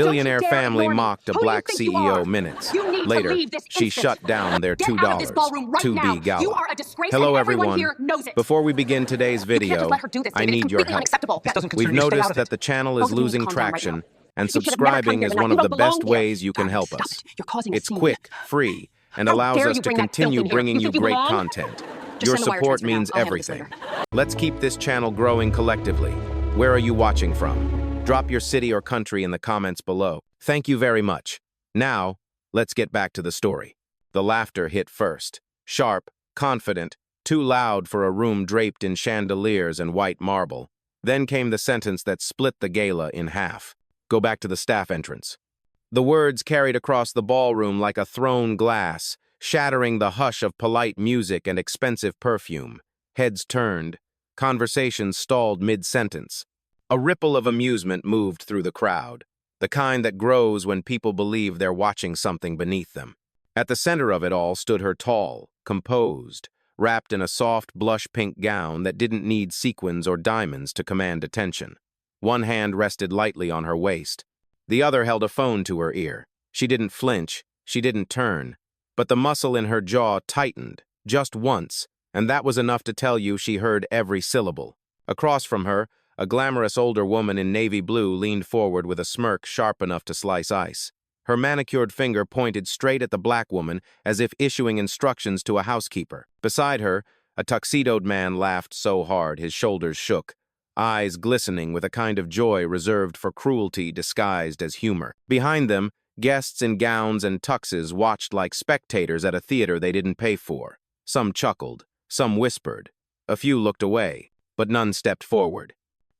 Billionaire family mocked a black CEO minutes. Later, she shut down their $2 to be Gala. Hello, everyone. Before we begin today's video, I need your help. We've noticed that the channel is losing traction, and subscribing is one of the best ways you can help us. It's quick, free, and allows us to continue bringing you great content. Your support means everything. Let's keep this channel growing collectively. Where are you watching from? Drop your city or country in the comments below. Thank you very much. Now, let's get back to the story. The laughter hit first. Sharp, confident, too loud for a room draped in chandeliers and white marble. Then came the sentence that split the gala in half. Go back to the staff entrance. The words carried across the ballroom like a thrown glass, shattering the hush of polite music and expensive perfume. Heads turned. Conversations stalled mid-sentence. A ripple of amusement moved through the crowd, the kind that grows when people believe they're watching something beneath them. At the center of it all stood her tall, composed, wrapped in a soft blush-pink gown that didn't need sequins or diamonds to command attention. One hand rested lightly on her waist. The other held a phone to her ear. She didn't flinch, she didn't turn, but the muscle in her jaw tightened, just once, and that was enough to tell you she heard every syllable. Across from her, a glamorous older woman in navy blue leaned forward with a smirk sharp enough to slice ice. Her manicured finger pointed straight at the black woman as if issuing instructions to a housekeeper. Beside her, a tuxedoed man laughed so hard his shoulders shook, eyes glistening with a kind of joy reserved for cruelty disguised as humor. Behind them, guests in gowns and tuxes watched like spectators at a theater they didn't pay for. Some chuckled, some whispered. A few looked away, but none stepped forward.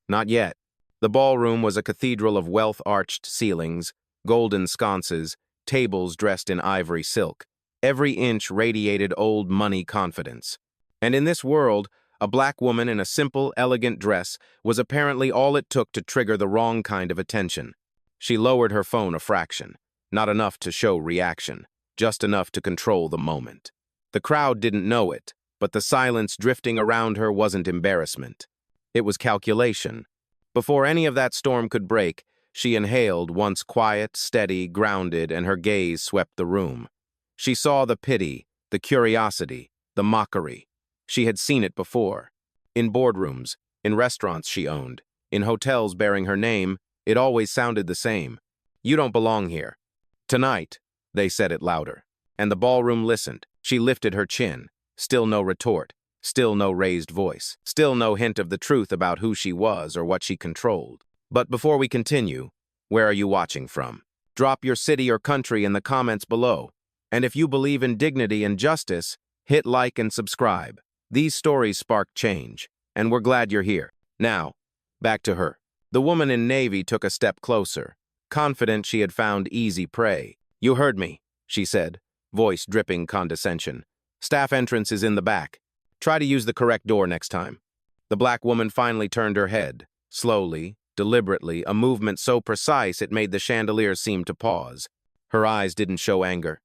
Not yet. The ballroom was a cathedral of wealth-arched ceilings, golden sconces, tables dressed in ivory silk. Every inch radiated old money confidence. And in this world, a black woman in a simple, elegant dress was apparently all it took to trigger the wrong kind of attention. She lowered her phone a fraction, not enough to show reaction, just enough to control the moment. The crowd didn't know it, but the silence drifting around her wasn't embarrassment. It was calculation. Before any of that storm could break, she inhaled, once quiet, steady, grounded, and her gaze swept the room. She saw the pity, the curiosity, the mockery. She had seen it before. In boardrooms, in restaurants she owned, in hotels bearing her name, it always sounded the same. You don't belong here. Tonight, they said it louder. And the ballroom listened. She lifted her chin. Still no retort. Still no raised voice. Still no hint of the truth about who she was or what she controlled. But before we continue, where are you watching from? Drop your city or country in the comments below. And if you believe in dignity and justice, hit like and subscribe. These stories spark change, and we're glad you're here. Now, back to her. The woman in navy took a step closer, confident she had found easy prey. You heard me, she said, voice dripping condescension. Staff entrance is in the back. Try to use the correct door next time. The black woman finally turned her head, slowly, deliberately, a movement so precise it made the chandelier seem to pause. Her eyes didn't show anger,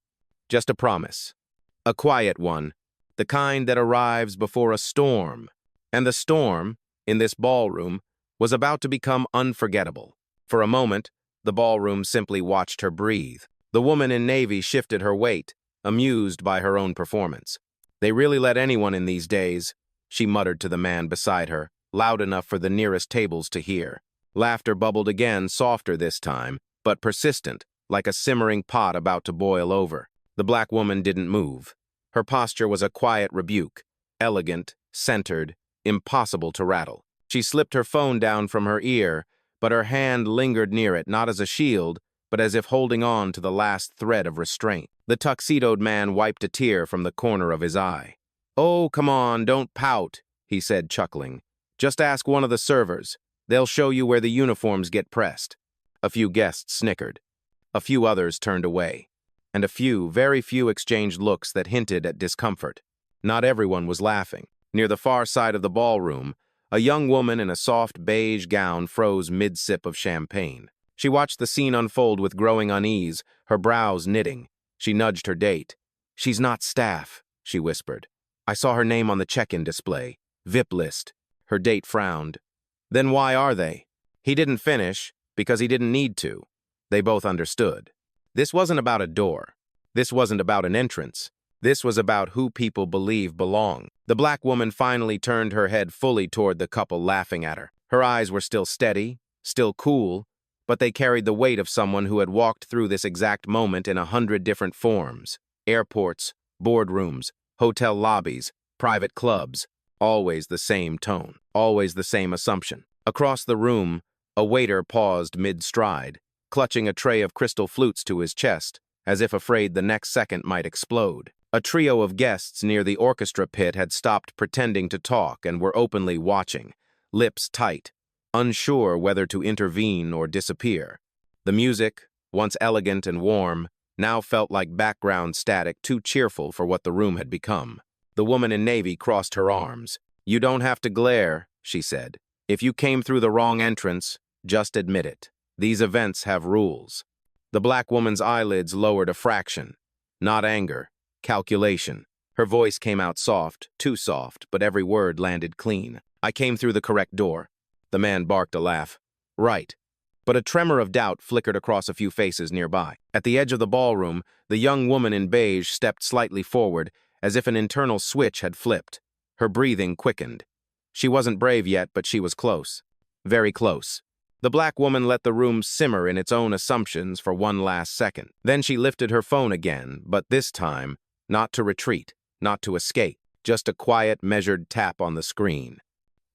just a promise. A quiet one, the kind that arrives before a storm. And the storm, in this ballroom, was about to become unforgettable. For a moment, the ballroom simply watched her breathe. The woman in navy shifted her weight, amused by her own performance. They really let anyone in these days, she muttered to the man beside her, loud enough for the nearest tables to hear. Laughter bubbled again, softer this time, but persistent, like a simmering pot about to boil over. The black woman didn't move. Her posture was a quiet rebuke, elegant, centered, impossible to rattle. She slipped her phone down from her ear, but her hand lingered near it, not as a shield, but as if holding on to the last thread of restraint. The tuxedoed man wiped a tear from the corner of his eye. Oh, come on, don't pout, he said, chuckling. Just ask one of the servers. They'll show you where the uniforms get pressed. A few guests snickered. A few others turned away. And a few, very few, exchanged looks that hinted at discomfort. Not everyone was laughing. Near the far side of the ballroom, a young woman in a soft beige gown froze mid-sip of champagne. She watched the scene unfold with growing unease, her brows knitting. She nudged her date. She's not staff, she whispered. I saw her name on the check-in display. VIP list. Her date frowned. Then why are they? He didn't finish, because he didn't need to. They both understood. This wasn't about a door. This wasn't about an entrance. This was about who people believe belong. The black woman finally turned her head fully toward the couple laughing at her. Her eyes were still steady, still cool, but they carried the weight of someone who had walked through this exact moment in 100 different forms. Airports, boardrooms, hotel lobbies, private clubs. Always the same tone, always the same assumption. Across the room, a waiter paused mid-stride, clutching a tray of crystal flutes to his chest, as if afraid the next second might explode. A trio of guests near the orchestra pit had stopped pretending to talk and were openly watching, lips tight, unsure whether to intervene or disappear. The music, once elegant and warm, now felt like background static too cheerful for what the room had become. The woman in navy crossed her arms. "You don't have to glare," she said. "If you came through the wrong entrance, just admit it. These events have rules." The black woman's eyelids lowered a fraction. Not anger, calculation. Her voice came out soft, too soft, but every word landed clean. "I came through the correct door." The man barked a laugh. "Right." But a tremor of doubt flickered across a few faces nearby. At the edge of the ballroom, the young woman in beige stepped slightly forward, as if an internal switch had flipped. Her breathing quickened. She wasn't brave yet, but she was close. Very close. The black woman let the room simmer in its own assumptions for one last second. Then she lifted her phone again, but this time, not to retreat, not to escape, just a quiet, measured tap on the screen.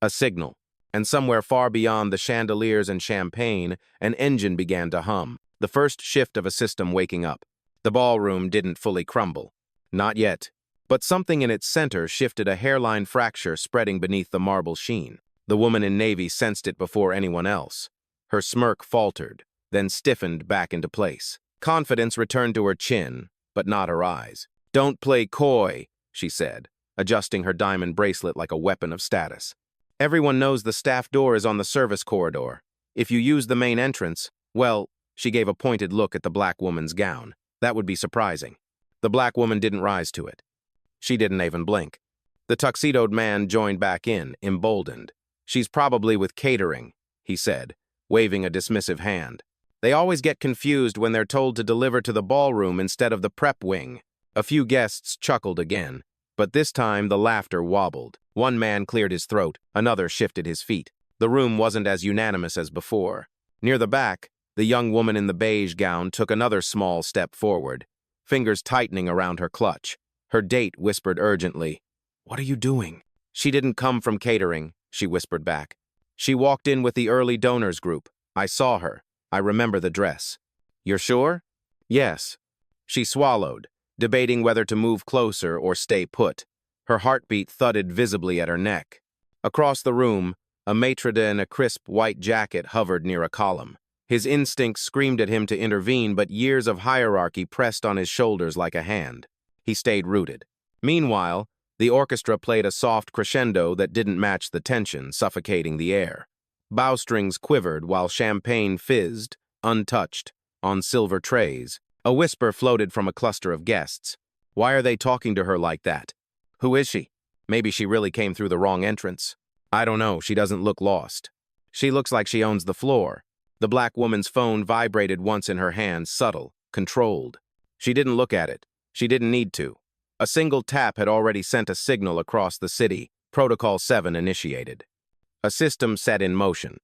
A signal. And somewhere far beyond the chandeliers and champagne, an engine began to hum, the first shift of a system waking up. The ballroom didn't fully crumble. Not yet. But something in its center shifted, a hairline fracture spreading beneath the marble sheen. The woman in navy sensed it before anyone else. Her smirk faltered, then stiffened back into place. Confidence returned to her chin, but not her eyes. "Don't play coy," she said, adjusting her diamond bracelet like a weapon of status. "Everyone knows the staff door is on the service corridor. If you use the main entrance, well," she gave a pointed look at the black woman's gown. "That would be surprising." The black woman didn't rise to it. She didn't even blink. The tuxedoed man joined back in, emboldened. "She's probably with catering," he said, waving a dismissive hand. "They always get confused when they're told to deliver to the ballroom instead of the prep wing." A few guests chuckled again, but this time the laughter wobbled. One man cleared his throat, another shifted his feet. The room wasn't as unanimous as before. Near the back, the young woman in the beige gown took another small step forward, fingers tightening around her clutch. Her date whispered urgently, "What are you doing?" "She didn't come from catering," she whispered back. "She walked in with the early donors group. I saw her. I remember the dress." "You're sure?" "Yes." She swallowed, debating whether to move closer or stay put. Her heartbeat thudded visibly at her neck. Across the room, a maitre d' in a crisp white jacket hovered near a column. His instincts screamed at him to intervene, but years of hierarchy pressed on his shoulders like a hand. He stayed rooted. Meanwhile, the orchestra played a soft crescendo that didn't match the tension, suffocating the air. Bowstrings quivered while champagne fizzed, untouched, on silver trays. A whisper floated from a cluster of guests. "Why are they talking to her like that? Who is she? Maybe she really came through the wrong entrance." "I don't know, she doesn't look lost. She looks like she owns the floor." The black woman's phone vibrated once in her hand, subtle, controlled. She didn't look at it. She didn't need to. A single tap had already sent a signal across the city. Protocol 7 initiated. A system set in motion.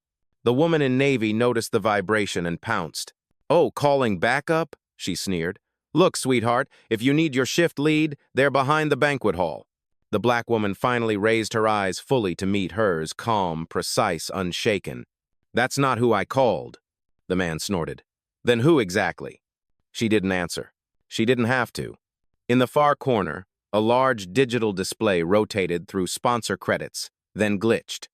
The woman in navy noticed the vibration and pounced. "Oh, calling backup?" she sneered. "Look, sweetheart, if you need your shift lead, they're behind the banquet hall." The black woman finally raised her eyes fully to meet hers, calm, precise, unshaken. "That's not who I called," the man snorted. "Then who exactly?" She didn't answer. She didn't have to. In the far corner, a large digital display rotated through sponsor credits, then glitched.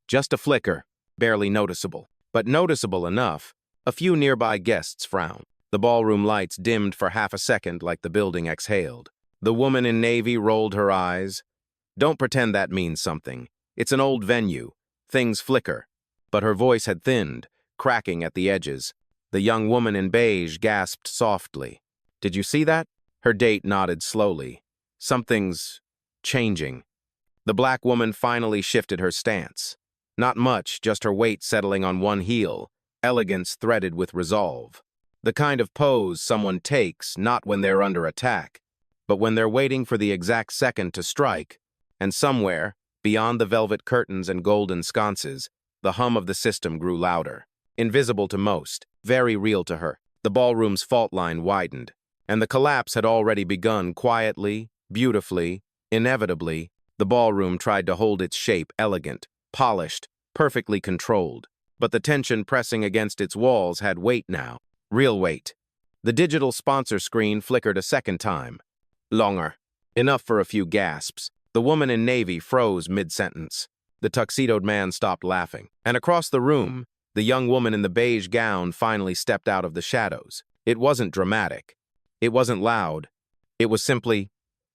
Just a flicker, barely noticeable, but noticeable enough. A few nearby guests frowned. The ballroom lights dimmed for half a second like the building exhaled. The woman in navy rolled her eyes. "Don't pretend that means something. It's an old venue. Things flicker." But her voice had thinned, cracking at the edges. The young woman in beige gasped softly. "Did you see that?" Her date nodded slowly. "Something's changing." The black woman finally shifted her stance. Not much, just her weight settling on one heel, elegance threaded with resolve. The kind of pose someone takes not when they're under attack, but when they're waiting for the exact second to strike, and somewhere, beyond the velvet curtains and golden sconces, the hum of the system grew louder. Invisible to most, very real to her, the ballroom's fault line widened, and the collapse had already begun quietly, beautifully, inevitably. The ballroom tried to hold its shape elegant, polished, perfectly controlled, but the tension pressing against its walls had weight now, real weight. The digital sponsor screen flickered a second time. Longer. Enough for a few gasps. The woman in navy froze mid-sentence. The tuxedoed man stopped laughing, and across the room, the young woman in the beige gown finally stepped out of the shadows. It wasn't dramatic. It wasn't loud. It was simply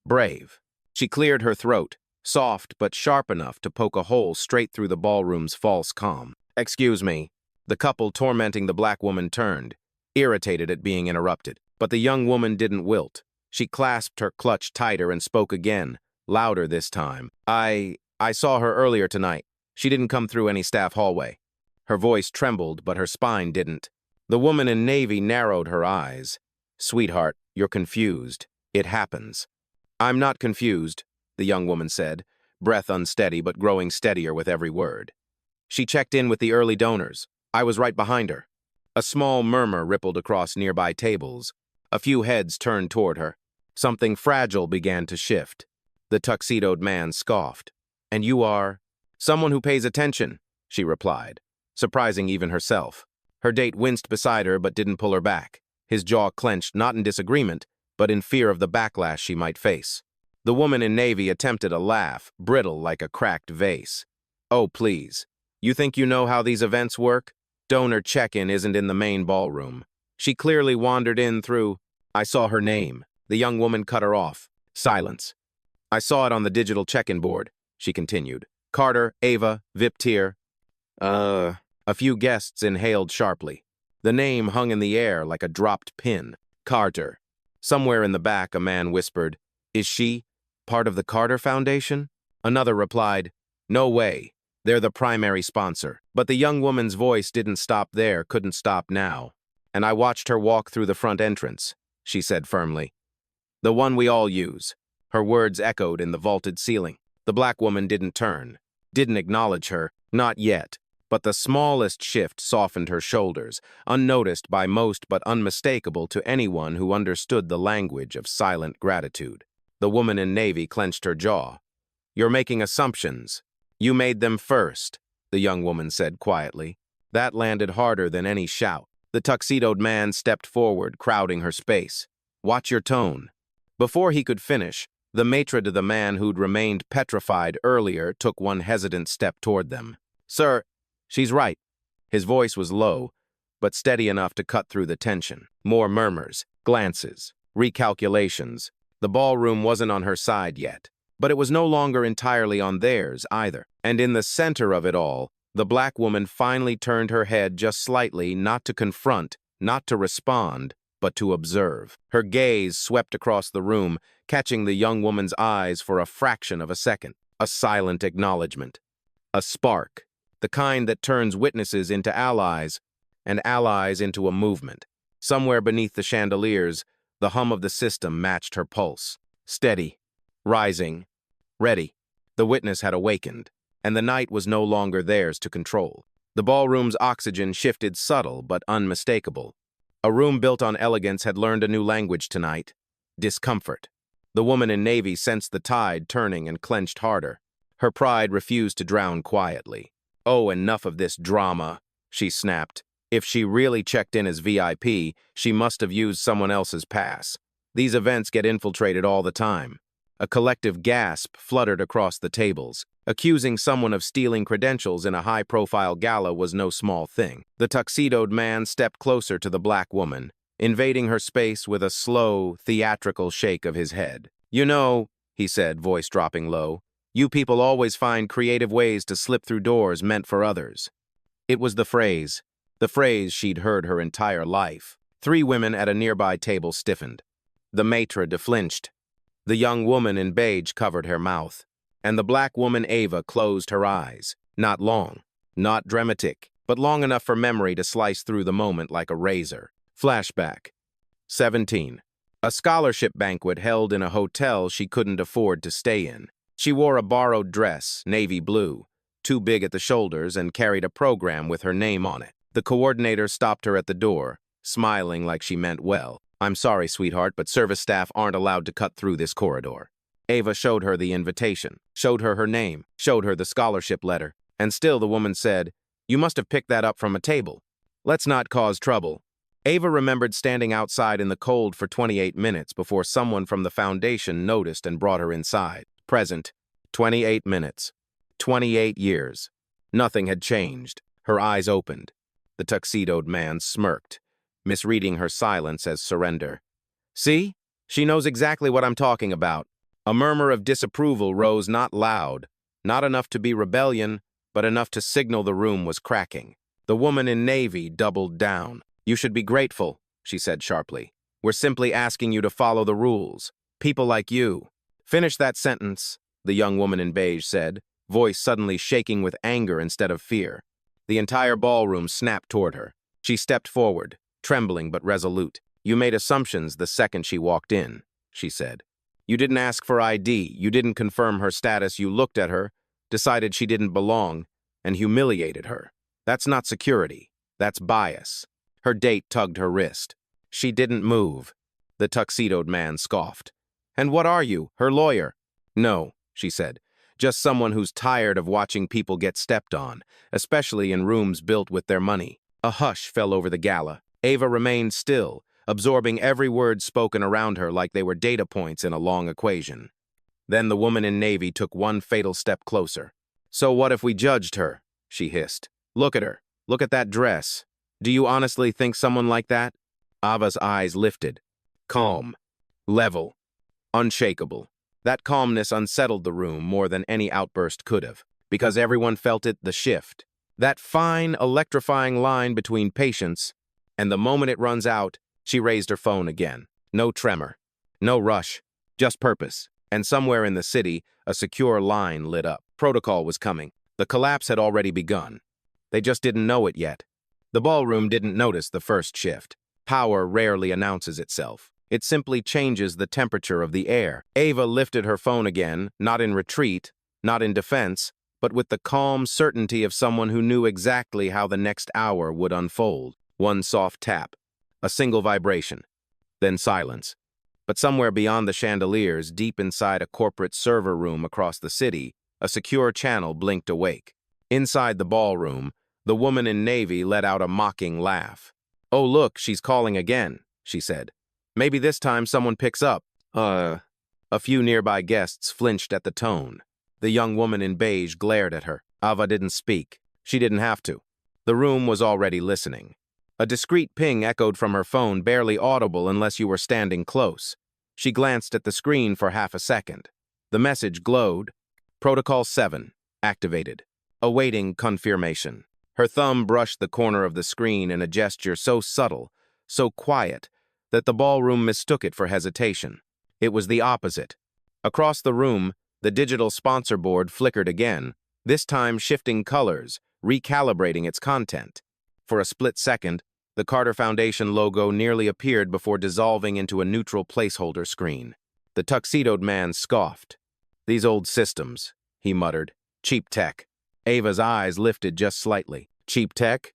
brave. She cleared her throat, soft but sharp enough to poke a hole straight through the ballroom's false calm. "Excuse me." The couple tormenting the black woman turned, irritated at being interrupted. But the young woman didn't wilt. She clasped her clutch tighter and spoke again, louder this time. I saw her earlier tonight. She didn't come through any staff hallway." Her voice trembled, but her spine didn't. The woman in navy narrowed her eyes. "Sweetheart, you're confused. It happens." "I'm not confused," the young woman said, breath unsteady but growing steadier with every word. "She checked in with the early donors. I was right behind her." A small murmur rippled across nearby tables. A few heads turned toward her. Something fragile began to shift. The tuxedoed man scoffed. "And you are?" "Someone who pays attention," she replied, surprising even herself. Her date winced beside her but didn't pull her back. His jaw clenched, not in disagreement, but in fear of the backlash she might face. The woman in navy attempted a laugh, brittle like a cracked vase. "Oh, please. You think you know how these events work? Donor check-in isn't in the main ballroom." She clearly wandered in through. "I saw her name." The young woman cut her off. Silence. "I saw it on the digital check-in board," she continued. "Carter, Ava, VIP tier." A few guests inhaled sharply. The name hung in the air like a dropped pin. Carter. Somewhere in the back, a man whispered, "Is she part of the Carter Foundation?" Another replied, "No way. They're the primary sponsor." But the young woman's voice didn't stop there, couldn't stop now. "And I watched her walk through the front entrance," she said firmly. "The one we all use." Her words echoed in the vaulted ceiling. The black woman didn't turn, didn't acknowledge her, not yet. But the smallest shift softened her shoulders, unnoticed by most but unmistakable to anyone who understood the language of silent gratitude. The woman in navy clenched her jaw. "You're making assumptions. You made them first," the young woman said quietly. That landed harder than any shout. The tuxedoed man stepped forward, crowding her space. "Watch your tone." Before he could finish, the maitre d' the man who'd remained petrified earlier took one hesitant step toward them. "Sir, she's right." His voice was low, but steady enough to cut through the tension. More murmurs, glances, recalculations. The ballroom wasn't on her side yet, but it was no longer entirely on theirs either. And in the center of it all, the black woman finally turned her head just slightly, not to confront, not to respond, but to observe. Her gaze swept across the room, catching the young woman's eyes for a fraction of a second. A silent acknowledgement. A spark. The kind that turns witnesses into allies, and allies into a movement. Somewhere beneath the chandeliers, the hum of the system matched her pulse. Steady. Rising. Ready. The witness had awakened, and the night was no longer theirs to control. The ballroom's oxygen shifted subtle but unmistakable. A room built on elegance had learned a new language tonight. Discomfort. The woman in navy sensed the tide turning and clenched harder. Her pride refused to drown quietly. "Oh, enough of this drama," she snapped. If she really checked in as VIP, she must have used someone else's pass. These events get infiltrated all the time. A collective gasp fluttered across the tables. Accusing someone of stealing credentials in a high-profile gala was no small thing. The tuxedoed man stepped closer to the black woman, invading her space with a slow, theatrical shake of his head. "You know," he said, voice dropping low, "you people always find creative ways to slip through doors meant for others." It was the phrase she'd heard her entire life. 3 women at a nearby table stiffened. The maitre d' flinched. The young woman in beige covered her mouth, and the black woman Ava closed her eyes. Not long, not dramatic, but long enough for memory to slice through the moment like a razor. Flashback. 17. A scholarship banquet held in a hotel she couldn't afford to stay in. She wore a borrowed dress, navy blue, too big at the shoulders, and carried a program with her name on it. The coordinator stopped her at the door, smiling like she meant well. "I'm sorry, sweetheart, but service staff aren't allowed to cut through this corridor." Ava showed her the invitation, showed her name, showed her the scholarship letter, and still the woman said, "You must have picked that up from a table. Let's not cause trouble." Ava remembered standing outside in the cold for 28 minutes before someone from the foundation noticed and brought her inside. Present, 28 minutes. 28 years. Nothing had changed. Her eyes opened. The tuxedoed man smirked, misreading her silence as surrender. "See? She knows exactly what I'm talking about." A murmur of disapproval rose, not loud, not enough to be rebellion, but enough to signal the room was cracking. The woman in navy doubled down. "You should be grateful," she said sharply. "We're simply asking you to follow the rules. People like you." "Finish that sentence," the young woman in beige said, voice suddenly shaking with anger instead of fear. The entire ballroom snapped toward her. She stepped forward, trembling but resolute. "You made assumptions the second she walked in," she said. "You didn't ask for ID, you didn't confirm her status, you looked at her, decided she didn't belong, and humiliated her. That's not security, that's bias." Her date tugged her wrist. She didn't move. The tuxedoed man scoffed. "And what are you, her lawyer?" "No," she said. "Just someone who's tired of watching people get stepped on, especially in rooms built with their money." A hush fell over the gala. Ava remained still, absorbing every word spoken around her like they were data points in a long equation. Then the woman in navy took one fatal step closer. "So what if we judged her?" she hissed. "Look at her. Look at that dress. Do you honestly think someone like that?" Ava's eyes lifted. Calm. Level. Unshakable. That calmness unsettled the room more than any outburst could have, because everyone felt it, the shift. That fine, electrifying line between patience and the moment it runs out. She raised her phone again. No tremor. No rush. Just purpose. And somewhere in the city, a secure line lit up. Protocol was coming. The collapse had already begun. They just didn't know it yet. The ballroom didn't notice the first shift. Power rarely announces itself. It simply changes the temperature of the air. Ava lifted her phone again, not in retreat, not in defense, but with the calm certainty of someone who knew exactly how the next hour would unfold. One soft tap. A single vibration. Then silence. But somewhere beyond the chandeliers, deep inside a corporate server room across the city, a secure channel blinked awake. Inside the ballroom, the woman in navy let out a mocking laugh. "Oh, look, she's calling again," she said. "Maybe this time someone picks up." A few nearby guests flinched at the tone. The young woman in beige glared at her. Ava didn't speak. She didn't have to. The room was already listening. A discreet ping echoed from her phone, barely audible unless you were standing close. She glanced at the screen for half a second. The message glowed. Protocol 7, activated. Awaiting confirmation. Her thumb brushed the corner of the screen in a gesture so subtle, so quiet, that the ballroom mistook it for hesitation. It was the opposite. Across the room, the digital sponsor board flickered again, this time shifting colors, recalibrating its content. For a split second, the Carter Foundation logo nearly appeared before dissolving into a neutral placeholder screen. The tuxedoed man scoffed. "These old systems," he muttered. "Cheap tech." Ava's eyes lifted just slightly. Cheap tech?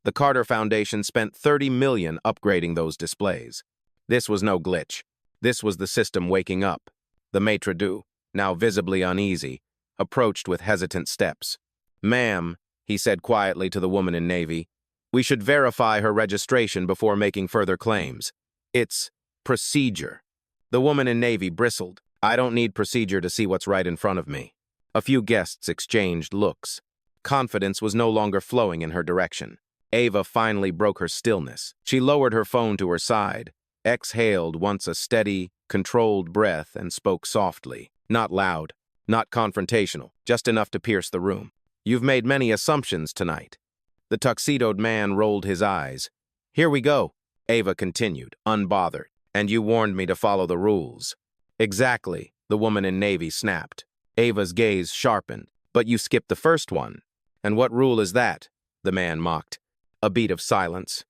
The Carter Foundation spent $30 million upgrading those displays. This was no glitch. This was the system waking up. The maitre d', now visibly uneasy, approached with hesitant steps. "Ma'am," he said quietly to the woman in navy, "we should verify her registration before making further claims. It's procedure." The woman in navy bristled. "I don't need procedure to see what's right in front of me." A few guests exchanged looks. Confidence was no longer flowing in her direction. Ava finally broke her stillness. She lowered her phone to her side, exhaled once a steady, controlled breath, and spoke softly. Not loud, not confrontational, just enough to pierce the room. "You've made many assumptions tonight." The tuxedoed man rolled his eyes. "Here we go," Ava continued, unbothered. "And you warned me to follow the rules." "Exactly," the woman in navy snapped. Ava's gaze sharpened. "But you skipped the first one." "And what rule is that?" the man mocked. A beat of silence.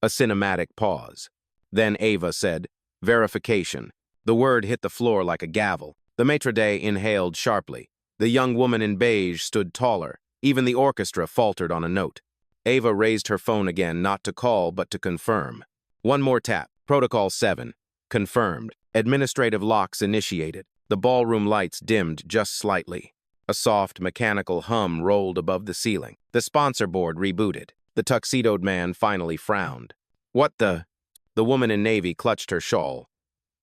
A cinematic pause. Then Ava said, verification. The word hit the floor like a gavel. The maitre d' inhaled sharply. The young woman in beige stood taller. Even the orchestra faltered on a note. Ava raised her phone again, not to call, but to confirm. One more tap. Protocol 7. Confirmed. Administrative locks initiated. The ballroom lights dimmed just slightly. A soft, mechanical hum rolled above the ceiling. The sponsor board rebooted. The tuxedoed man finally frowned. What the? The woman in navy clutched her shawl.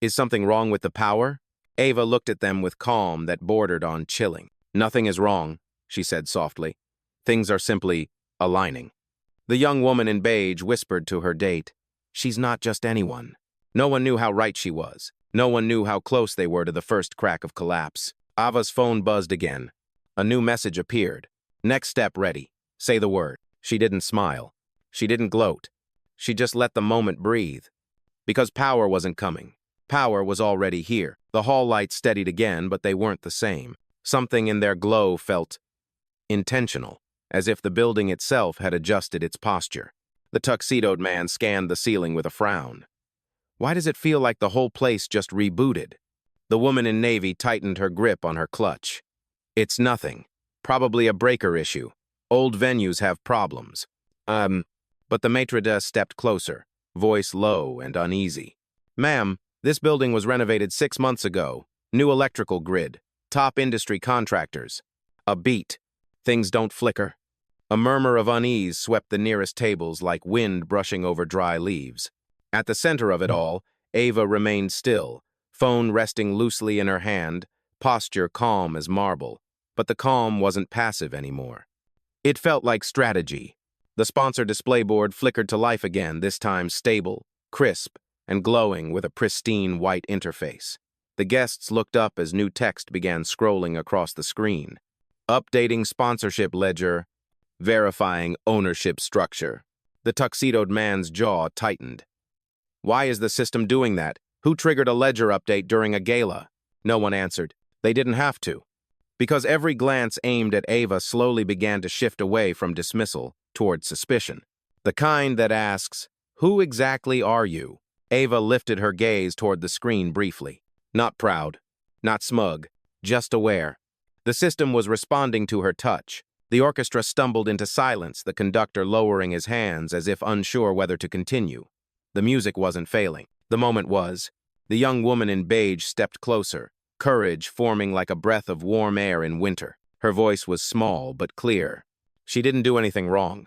Is something wrong with the power? Ava looked at them with calm that bordered on chilling. Nothing is wrong, she said softly. Things are simply aligning. The young woman in beige whispered to her date. She's not just anyone. No one knew how right she was. No one knew how close they were to the first crack of collapse. Ava's phone buzzed again. A new message appeared. Next step ready. Say the word. She didn't smile. She didn't gloat. She just let the moment breathe. Because power wasn't coming. Power was already here. The hall lights steadied again, but they weren't the same. Something in their glow felt intentional, as if the building itself had adjusted its posture. The tuxedoed man scanned the ceiling with a frown. Why does it feel like the whole place just rebooted? The woman in navy tightened her grip on her clutch. It's nothing. Probably a breaker issue. Old venues have problems. But the maitre d' stepped closer, voice low and uneasy. Ma'am, this building was renovated 6 months ago. New electrical grid. Top industry contractors. A beat. Things don't flicker. A murmur of unease swept the nearest tables like wind brushing over dry leaves. At the center of it all, Ava remained still, phone resting loosely in her hand, posture calm as marble. But the calm wasn't passive anymore. It felt like strategy. The sponsor display board flickered to life again, this time stable, crisp, and glowing with a pristine white interface. The guests looked up as new text began scrolling across the screen. Updating sponsorship ledger, verifying ownership structure. The tuxedoed man's jaw tightened. Why is the system doing that? Who triggered a ledger update during a gala? No one answered. They didn't have to. Because every glance aimed at Ava slowly began to shift away from dismissal toward suspicion. The kind that asks, who exactly are you? Ava lifted her gaze toward the screen briefly. Not proud, not smug, just aware. The system was responding to her touch. The orchestra stumbled into silence, the conductor lowering his hands as if unsure whether to continue. The music wasn't failing. The moment was. The young woman in beige stepped closer, courage forming like a breath of warm air in winter. Her voice was small but clear. She didn't do anything wrong.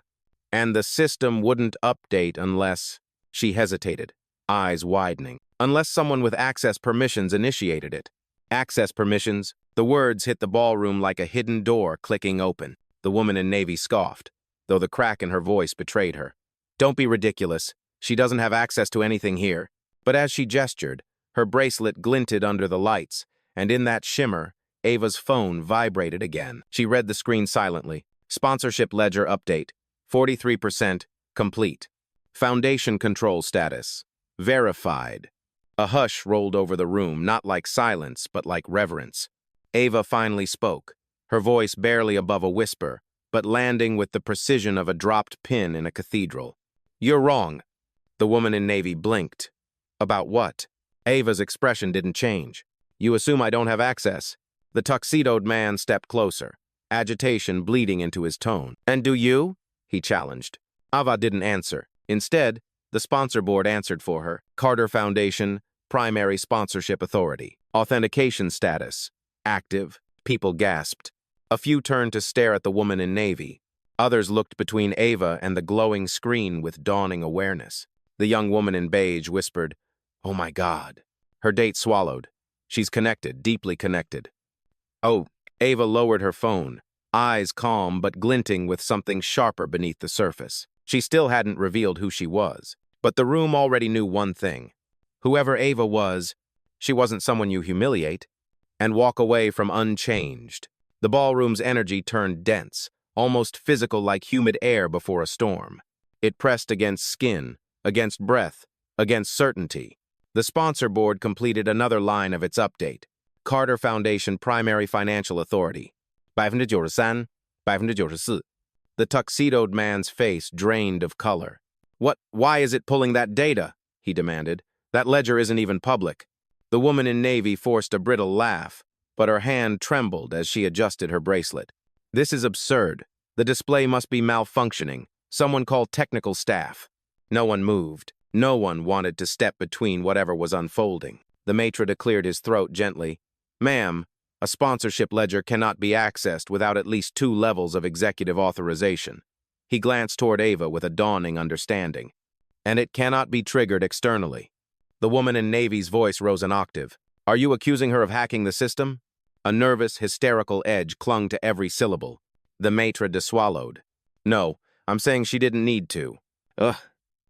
And the system wouldn't update unless... She hesitated, eyes widening. Unless someone with access permissions initiated it. Access permissions? The words hit the ballroom like a hidden door clicking open. The woman in navy scoffed, though the crack in her voice betrayed her. Don't be ridiculous. She doesn't have access to anything here. But as she gestured, her bracelet glinted under the lights, and in that shimmer, Ava's phone vibrated again. She read the screen silently. Sponsorship ledger update. 43% complete. Foundation control status. Verified. A hush rolled over the room, not like silence, but like reverence. Ava finally spoke, her voice barely above a whisper, but landing with the precision of a dropped pin in a cathedral. You're wrong. The woman in navy blinked. About what? Ava's expression didn't change. You assume I don't have access. The tuxedoed man stepped closer, agitation bleeding into his tone. And do you? He challenged. Ava didn't answer. Instead, the sponsor board answered for her. Carter Foundation, Primary Sponsorship Authority. Authentication status. Active. People gasped. A few turned to stare at the woman in navy. Others looked between Ava and the glowing screen with dawning awareness. The young woman in beige whispered, "Oh my God." Her date swallowed. She's connected, deeply connected. Oh, Ava lowered her phone, eyes calm but glinting with something sharper beneath the surface. She still hadn't revealed who she was, but the room already knew one thing. Whoever Ava was, she wasn't someone you humiliate and walk away from unchanged. The ballroom's energy turned dense, almost physical like humid air before a storm. It pressed against skin, against breath, against certainty. The sponsor board completed another line of its update. Carter Foundation Primary Financial Authority. 93%, 94%. The tuxedoed man's face drained of color. Why is it pulling that data? He demanded. That ledger isn't even public. The woman in navy forced a brittle laugh, but her hand trembled as she adjusted her bracelet. This is absurd. The display must be malfunctioning. Someone call technical staff. No one moved. No one wanted to step between whatever was unfolding. The maitre d' cleared his throat gently. Ma'am, a sponsorship ledger cannot be accessed without at least 2 levels of executive authorization. He glanced toward Ava with a dawning understanding. And it cannot be triggered externally. The woman in navy's voice rose an octave. Are you accusing her of hacking the system? A nervous, hysterical edge clung to every syllable. The maitre d' swallowed. No, I'm saying she didn't need to. Ugh.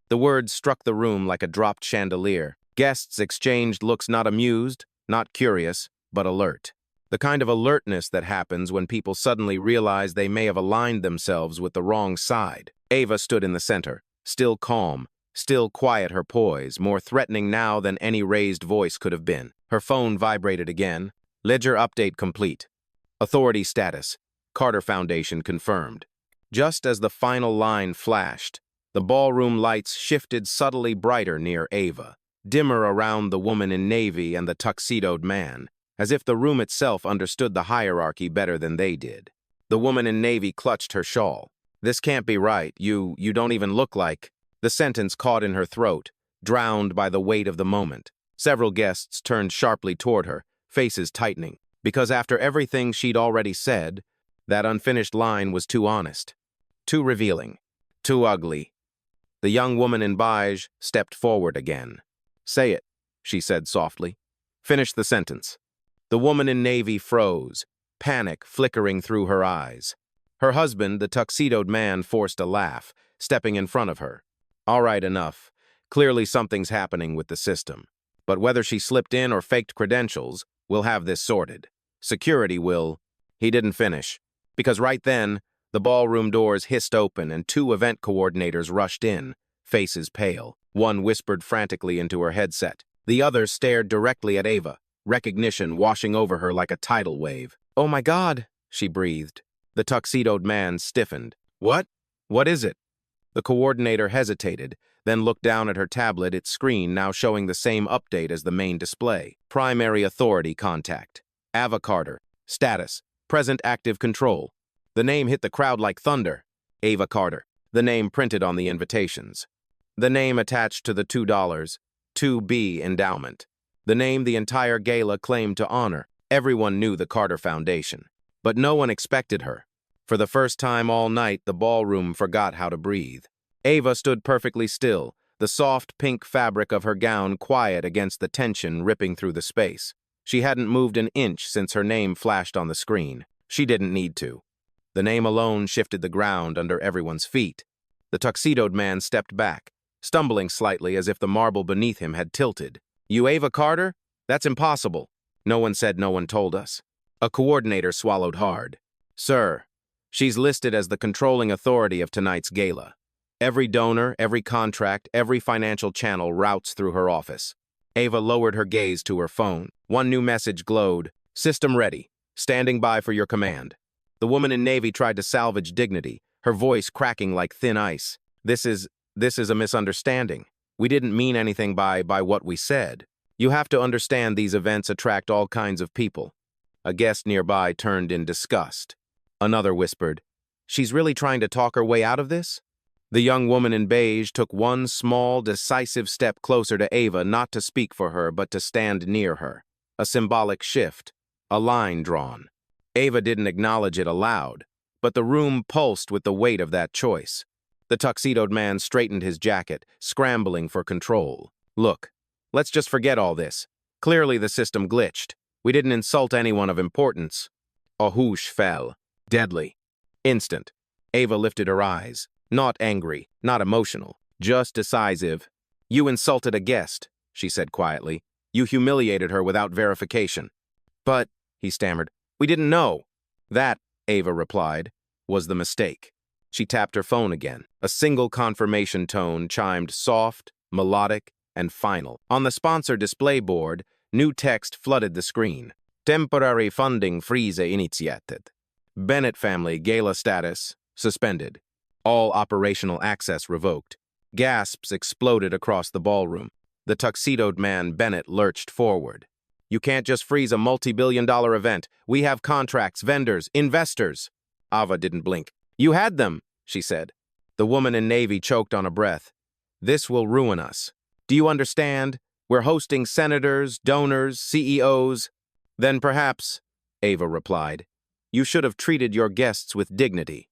The words struck the room like a dropped chandelier. Guests exchanged looks not amused, not curious, but alert. The kind of alertness that happens when people suddenly realize they may have aligned themselves with the wrong side. Ava stood in the center, still calm, still quiet her poise, more threatening now than any raised voice could have been. Her phone vibrated again. Ledger update complete. Authority status. Carter Foundation confirmed. Just as the final line flashed, the ballroom lights shifted subtly brighter near Ava, dimmer around the woman in navy and the tuxedoed man, as if the room itself understood the hierarchy better than they did. The woman in navy clutched her shawl. This can't be right. You don't even look like... The sentence caught in her throat, drowned by the weight of the moment. Several guests turned sharply toward her, faces tightening, because after everything she'd already said, that unfinished line was too honest, too revealing, too ugly. The young woman in beige stepped forward again. Say it, she said softly. Finish the sentence. The woman in navy froze, panic flickering through her eyes. Her husband, the tuxedoed man, forced a laugh, stepping in front of her. All right, enough. Clearly something's happening with the system. But whether she slipped in or faked credentials, we'll have this sorted. Security will... He didn't finish, because right then, the ballroom doors hissed open and 2 event coordinators rushed in, faces pale. One whispered frantically into her headset. The other stared directly at Ava, recognition washing over her like a tidal wave. Oh my God, she breathed. The tuxedoed man stiffened. What? What is it? The coordinator hesitated, then looked down at her tablet, its screen now showing the same update as the main display. Primary authority contact. Ava Carter. Status. Present active control. The name hit the crowd like thunder. Ava Carter. The name printed on the invitations. The name attached to the $2, 2B endowment. The name the entire gala claimed to honor. Everyone knew the Carter Foundation. But no one expected her. For the first time all night, the ballroom forgot how to breathe. Ava stood perfectly still, the soft pink fabric of her gown quiet against the tension ripping through the space. She hadn't moved an inch since her name flashed on the screen. She didn't need to. The name alone shifted the ground under everyone's feet. The tuxedoed man stepped back, stumbling slightly as if the marble beneath him had tilted. You Ava Carter? That's impossible. No one said, no one told us. A coordinator swallowed hard. Sir, she's listed as the controlling authority of tonight's gala. Every donor, every contract, every financial channel routes through her office. Ava lowered her gaze to her phone. One new message glowed. System ready. Standing by for your command. The woman in navy tried to salvage dignity, her voice cracking like thin ice. This is a misunderstanding. We didn't mean anything by what we said. You have to understand these events attract all kinds of people. A guest nearby turned in disgust. Another whispered, she's really trying to talk her way out of this? The young woman in beige took one small, decisive step closer to Ava, not to speak for her, but to stand near her. A symbolic shift, a line drawn. Ava didn't acknowledge it aloud, but the room pulsed with the weight of that choice. The tuxedoed man straightened his jacket, scrambling for control. Look, let's just forget all this. Clearly the system glitched. We didn't insult anyone of importance. A whoosh fell. Deadly. Instant. Ava lifted her eyes. Not angry, not emotional, just decisive. You insulted a guest, she said quietly. You humiliated her without verification. But, he stammered, we didn't know. That, Ava replied, was the mistake. She tapped her phone again. A single confirmation tone chimed soft, melodic, and final. On the sponsor display board, new text flooded the screen. Temporary funding freeze initiated. Bennett family gala status suspended. All operational access revoked. Gasps exploded across the ballroom. The tuxedoed man, Bennett, lurched forward. You can't just freeze a multi-billion-dollar event. We have contracts, vendors, investors. Ava didn't blink. You had them, she said. The woman in navy choked on a breath. This will ruin us. Do you understand? We're hosting senators, donors, CEOs. Then perhaps, Ava replied, you should have treated your guests with dignity.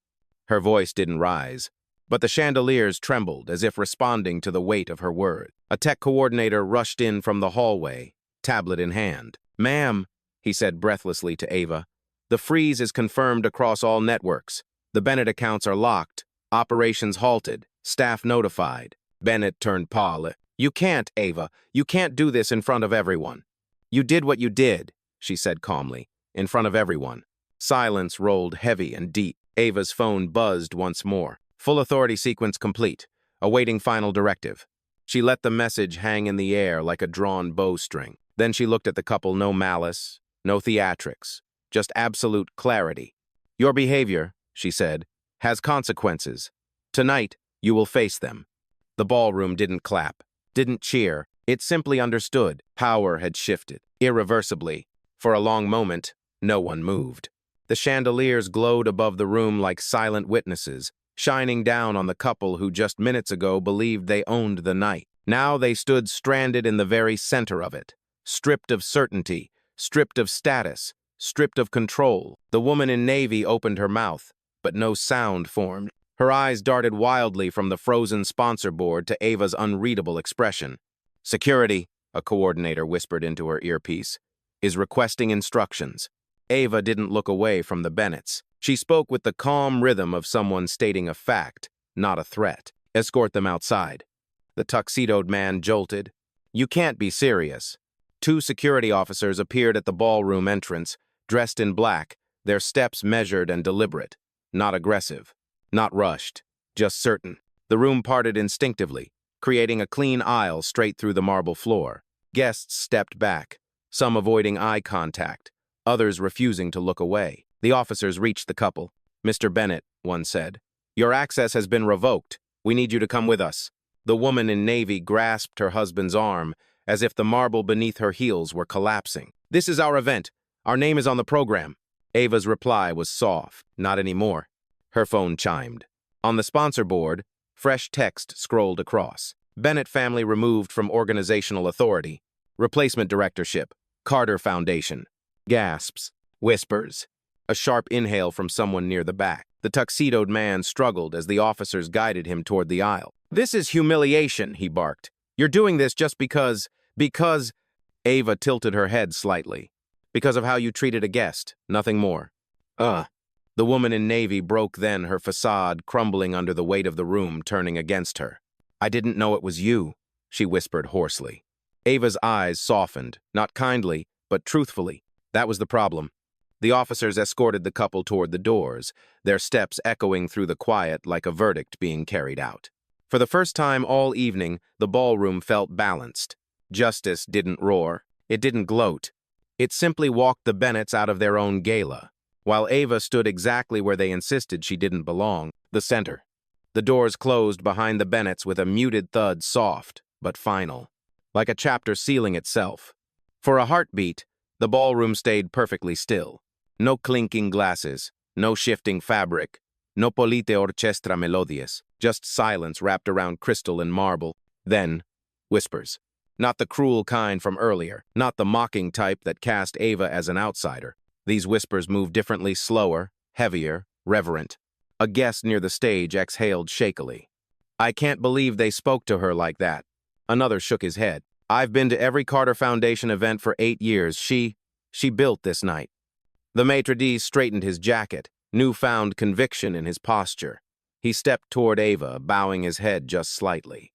Her voice didn't rise, but the chandeliers trembled as if responding to the weight of her word. A tech coordinator rushed in from the hallway, tablet in hand. Ma'am, he said breathlessly to Ava, the freeze is confirmed across all networks. The Bennett accounts are locked, operations halted, staff notified. Bennett turned pale. You can't, Ava. You can't do this in front of everyone. You did what you did, she said calmly, in front of everyone. Silence rolled heavy and deep. Ava's phone buzzed once more. Full authority sequence complete, awaiting final directive. She let the message hang in the air like a drawn bowstring. Then she looked at the couple, no malice, no theatrics, just absolute clarity. Your behavior, she said, has consequences. Tonight, you will face them. The ballroom didn't clap, didn't cheer. It simply understood. Power had shifted, irreversibly. For a long moment, no one moved. The chandeliers glowed above the room like silent witnesses, shining down on the couple who just minutes ago believed they owned the night. Now they stood stranded in the very center of it, stripped of certainty, stripped of status, stripped of control. The woman in navy opened her mouth, but no sound formed. Her eyes darted wildly from the frozen sponsor board to Ava's unreadable expression. Security, a coordinator whispered into her earpiece, is requesting instructions. Ava didn't look away from the Bennetts. She spoke with the calm rhythm of someone stating a fact, not a threat. Escort them outside. The tuxedoed man jolted. You can't be serious. 2 security officers appeared at the ballroom entrance, dressed in black, their steps measured and deliberate. Not aggressive, not rushed, just certain. The room parted instinctively, creating a clean aisle straight through the marble floor. Guests stepped back, some avoiding eye contact, others refusing to look away. The officers reached the couple. Mr. Bennett, one said, your access has been revoked. We need you to come with us. The woman in navy grasped her husband's arm as if the marble beneath her heels were collapsing. This is our event. Our name is on the program. Ava's reply was soft. Not anymore. Her phone chimed. On the sponsor board, fresh text scrolled across. Bennett family removed from organizational authority. Replacement directorship. Carter Foundation. Gasps. Whispers. A sharp inhale from someone near the back. The tuxedoed man struggled as the officers guided him toward the aisle. This is humiliation, he barked. You're doing this just because... Ava tilted her head slightly. Because of how you treated a guest, nothing more. The woman in navy broke then, her facade crumbling under the weight of the room turning against her. I didn't know it was you, she whispered hoarsely. Ava's eyes softened, not kindly, but truthfully. That was the problem. The officers escorted the couple toward the doors, their steps echoing through the quiet like a verdict being carried out. For the first time all evening, the ballroom felt balanced. Justice didn't roar. It didn't gloat. It simply walked the Bennetts out of their own gala, while Ava stood exactly where they insisted she didn't belong, the center. The doors closed behind the Bennetts with a muted thud, soft but final, like a chapter sealing itself. For a heartbeat, the ballroom stayed perfectly still. No clinking glasses, no shifting fabric, no polite orchestra melodias, just silence wrapped around crystal and marble. Then, whispers. Not the cruel kind from earlier, not the mocking type that cast Ava as an outsider. These whispers moved differently, slower, heavier, reverent. A guest near the stage exhaled shakily. I can't believe they spoke to her like that. Another shook his head. I've been to every Carter Foundation event for 8 years. She built this night. The maitre d' straightened his jacket, newfound conviction in his posture. He stepped toward Ava, bowing his head just slightly.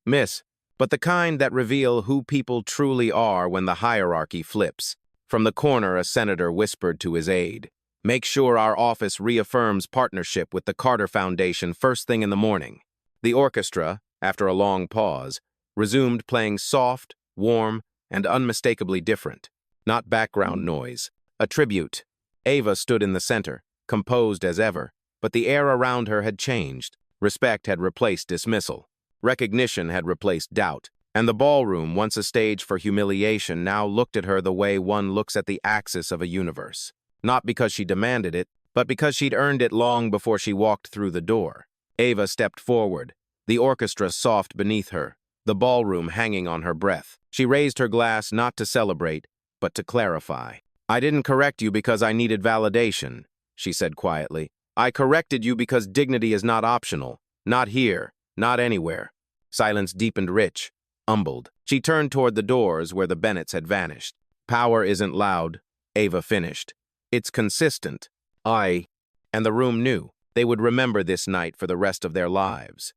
Miss, but the kind that reveal who people truly are when the hierarchy flips. From the corner, a senator whispered to his aide, make sure our office reaffirms partnership with the Carter Foundation first thing in the morning. The orchestra, after a long pause, resumed playing soft, warm, and unmistakably different. Not background noise, a tribute. Ava stood in the center, composed as ever, but the air around her had changed. Respect had replaced dismissal. Recognition had replaced doubt, and the ballroom, once a stage for humiliation, now looked at her the way one looks at the axis of a universe. Not because she demanded it, but because she'd earned it long before she walked through the door. Ava stepped forward, the orchestra soft beneath her, the ballroom hanging on her breath. She raised her glass not to celebrate, but to clarify. "I didn't correct you because I needed validation," she said quietly. "I corrected you because dignity is not optional. Not here, not anywhere." Silence deepened rich, humbled. She turned toward the doors where the Bennetts had vanished. "Power isn't loud," Ava finished. "It's consistent." And the room knew. They would remember this night for the rest of their lives.